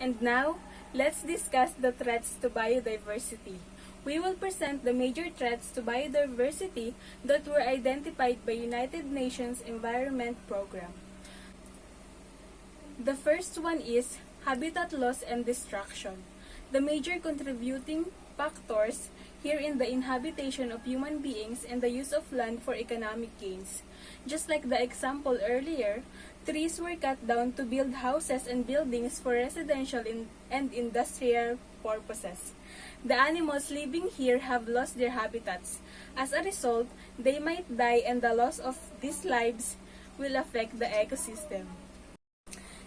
And now, let's discuss the threats to biodiversity. We will present the major threats to biodiversity that were identified by United Nations Environment Program. The first one is habitat loss and destruction. The major contributing factors here in the inhabitation of human beings and the use of land for economic gains. Just like the example earlier, trees were cut down to build houses and buildings for residential and industrial purposes. The animals living here have lost their habitats. As a result, they might die and the loss of these lives will affect the ecosystem.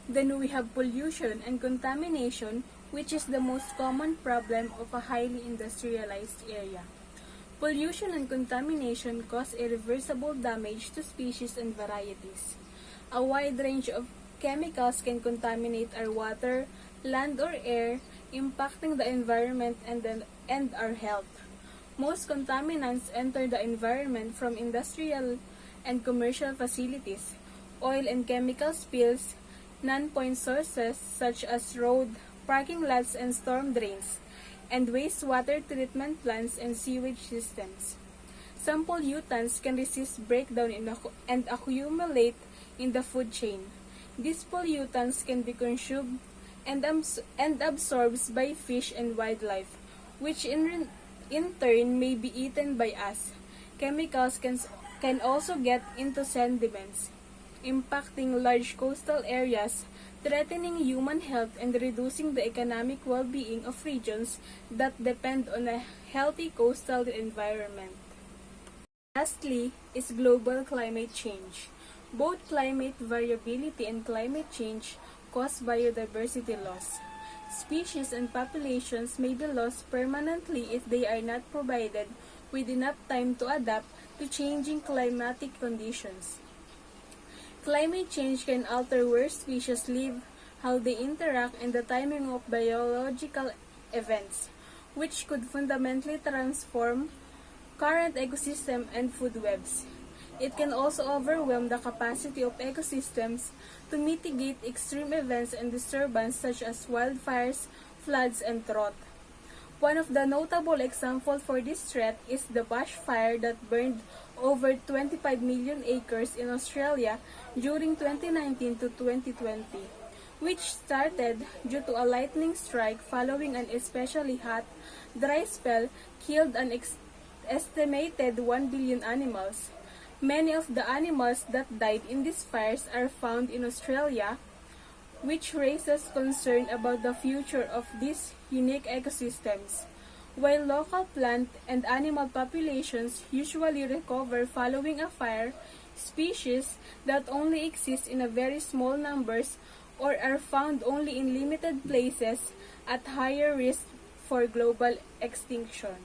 Then we have pollution and contamination, which is the most common problem of a highly industrialized area. Pollution and contamination cause irreversible damage to species and varieties. A wide range of chemicals can contaminate our water, land, or air, impacting the environment and our health. Most contaminants enter the environment from industrial and commercial facilities, oil and chemical spills, non-point sources such as road, parking lots and storm drains, and wastewater treatment plants and sewage systems. Some pollutants can resist breakdown and accumulate in the food chain. These pollutants can be consumed and absorbed by fish and wildlife, which in turn may be eaten by us. Chemicals can also get into sediments, impacting large coastal areas, threatening human health and reducing the economic well-being of regions that depend on a healthy coastal environment. Lastly is global climate change. Both climate variability and climate change cause biodiversity loss. Species and populations may be lost permanently if they are not provided with enough time to adapt to changing climatic conditions. Climate change can alter where species live, how they interact, and the timing of biological events, which could fundamentally transform current ecosystem and food webs. It can also overwhelm the capacity of ecosystems to mitigate extreme events and disturbance such as wildfires, floods, and drought. One of the notable examples for this threat is the bushfire that burned over 25 million acres in Australia during 2019 to 2020, which started due to a lightning strike following an especially hot, dry spell killed an estimated 1 billion animals. Many of the animals that died in these fires are found in Australia, which raises concern about the future of these unique ecosystems. While local plant and animal populations usually recover following a fire, species that only exist in a very small numbers or are found only in limited places at higher risk for global extinction.